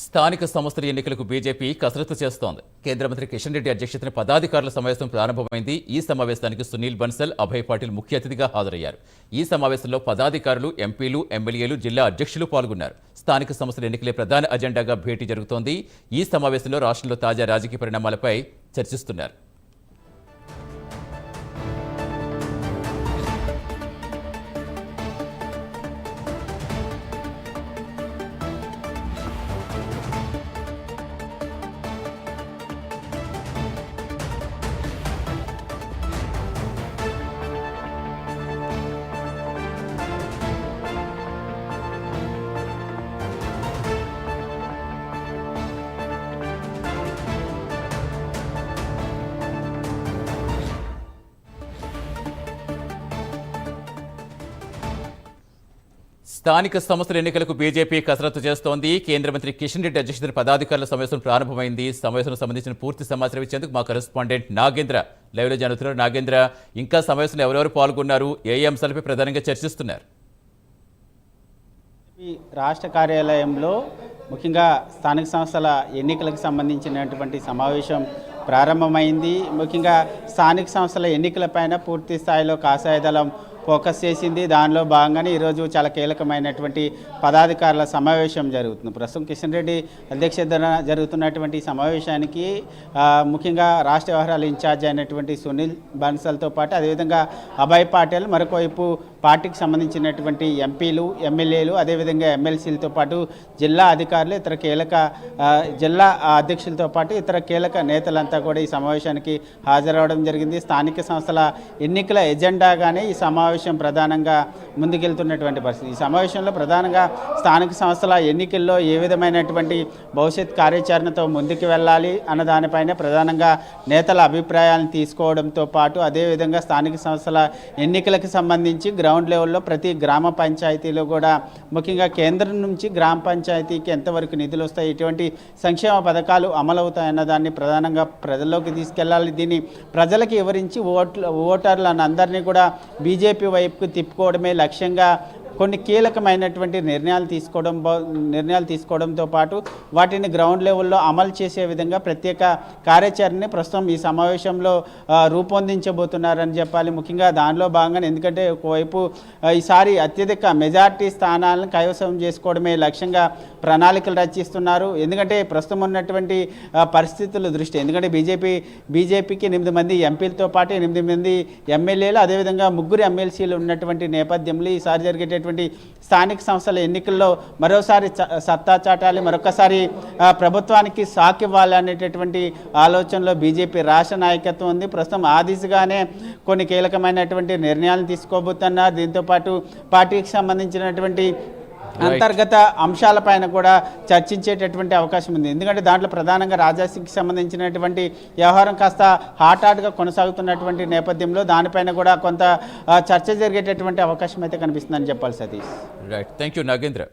స్థానిక సంస్థల ఎన్నికలకు బీజేపీ కసరత్తు చేస్తోంది. కేంద్ర మంత్రి కిషన్ రెడ్డి అధ్యక్షతన పదాధికారుల సమావేశం ప్రారంభమైంది. ఈ సమావేశానికి సునీల్ బన్సల్, అభయ్ పాటిల్ ముఖ్య అతిథిగా హాజరయ్యారు. ఈ సమావేశంలో పదాధికారులు, ఎంపీలు, ఎమ్మెల్యేలు, జిల్లా అధ్యక్షులు పాల్గొన్నారు. స్థానిక సంస్థల ఎన్నికలే ప్రధాన అజెండాగా భేటీ జరుగుతోంది. ఈ సమావేశంలో రాష్ట్రంలో తాజా రాజకీయ పరిణామాలపై చర్చిస్తున్నారు. స్థానిక సంస్థల ఎన్నికలకు బీజేపీ కసరత్తు చేస్తోంది. కేంద్ర మంత్రి కిషన్ రెడ్డి అధ్యక్షతన పదాధికారుల సమావేశం ప్రారంభమైంది. సమావేశం సంబంధించిన పూర్తి సమాచారం ఇచ్చేందుకు మా కరెస్పాండెంట్ నాగేంద్ర లైవ్లో జరుగుతున్నారు. నాగేంద్ర, ఇంకా సమావేశంలో ఎవరెవరు పాల్గొన్నారు, ఏ అంశాలపై ప్రధానంగా చర్చిస్తున్నారు? రాష్ట్ర కార్యాలయంలో ముఖ్యంగా స్థానిక సంస్థల ఎన్నికలకు సంబంధించినటువంటి సమావేశం ప్రారంభమైంది. ముఖ్యంగా స్థానిక సంస్థల ఎన్నికలపైన పూర్తి స్థాయిలో కాషాయ దళం ఫోకస్ చేసింది. దానిలో భాగంగానే ఈరోజు చాలా కీలకమైనటువంటి పదాధికారుల సమావేశం జరుగుతుంది. ప్రస్తుతం కిషన్ రెడ్డి అధ్యక్షతన జరుగుతున్నటువంటి సమావేశానికి ముఖ్యంగా రాష్ట్ర వ్యవహారాల ఇన్ఛార్జ్ అయినటువంటి సునీల్ బన్సల్తో పాటు అదేవిధంగా అభయ్ పాటిల్, మరొకవైపు పార్టీకి సంబంధించినటువంటి ఎంపీలు, ఎమ్మెల్యేలు, అదేవిధంగా ఎమ్మెల్సీలతో పాటు జిల్లా అధికారులు, ఇతర కీలక జిల్లా అధ్యక్షులతో పాటు ఇతర కీలక నేతలంతా కూడా ఈ సమావేశానికి హాజరవడం జరిగింది. స్థానిక సంస్థల ఎన్నికల ఎజెండాగానే ఈ సమావేశం ప్రధానంగా ముందుకెళ్తున్నటువంటి పరిస్థితి. ఈ సమావేశంలో ప్రధానంగా స్థానిక సంస్థల ఎన్నికల్లో ఏ విధమైనటువంటి భవిష్యత్ కార్యాచరణతో ముందుకు వెళ్ళాలి అన్న దానిపైన ప్రధానంగా నేతల అభిప్రాయాలను తీసుకోవడంతో పాటు అదేవిధంగా స్థానిక సంస్థల ఎన్నికలకు సంబంధించి గ్రౌండ్ లెవెల్లో ప్రతి గ్రామ పంచాయతీలో కూడా ముఖ్యంగా కేంద్రం నుంచి గ్రామ పంచాయతీకి ఎంతవరకు నిధులు వస్తాయి, ఎటువంటి సంక్షేమ పథకాలు అమలవుతాయన్న దాన్ని ప్రధానంగా ప్రజల్లోకి తీసుకెళ్లాలి. దీన్ని ప్రజలకు వివరించి ఓటర్లను అందరినీ కూడా బీజేపీ వైపుకు తిప్పుకోవడమే లక్ష్యంగా కొన్ని కీలకమైనటువంటి నిర్ణయాలు తీసుకోవడంతో పాటు వాటిని గ్రౌండ్ లెవెల్లో అమలు చేసే విధంగా ప్రత్యేక కార్యాచరణని ప్రస్తుతం ఈ సమావేశంలో రూపొందించబోతున్నారని చెప్పాలి. ముఖ్యంగా దానిలో భాగంగానే ఎందుకంటే ఒకవైపు ఈసారి అత్యధిక మెజార్టీ స్థానాలను కైవసం చేసుకోవడమే లక్ష్యంగా ప్రణాళికలు రచిస్తున్నారు. ఎందుకంటే ప్రస్తుతం ఉన్నటువంటి పరిస్థితుల దృష్టి, ఎందుకంటే బీజేపీకి 8 మంది ఎంపీలతో పాటు 8 మంది ఎమ్మెల్యేలు, అదేవిధంగా 3 ఎమ్మెల్సీలు ఉన్నటువంటి నేపథ్యంలో ఈసారి జరిగేటటువంటి స్థానిక సంస్థల ఎన్నికల్లో మరోసారి సత్తా చాటాలి, మరొకసారి ప్రభుత్వానికి షాక్ ఇవ్వాలి అనేటటువంటి ఆలోచనలో బీజేపీ రాష్ట్ర నాయకత్వం ఉంది. ప్రస్తుతం ఆ దిశగానే కొన్ని కీలకమైనటువంటి నిర్ణయాలు తీసుకోబోతున్నారు. దీంతోపాటు పార్టీకి సంబంధించినటువంటి అంతర్గత అంశాలపైన కూడా చర్చించేటటువంటి అవకాశం ఉంది. ఎందుకంటే దాంట్లో ప్రధానంగా రాజాసింగ్కి సంబంధించినటువంటి వ్యవహారం కాస్త హాట్గా కొనసాగుతున్నటువంటి నేపథ్యంలో దానిపైన కూడా కొంత చర్చ జరిగేటటువంటి అవకాశం అయితే కనిపిస్తుందని చెప్పాలి. Satish. Right, thank you Nagendra.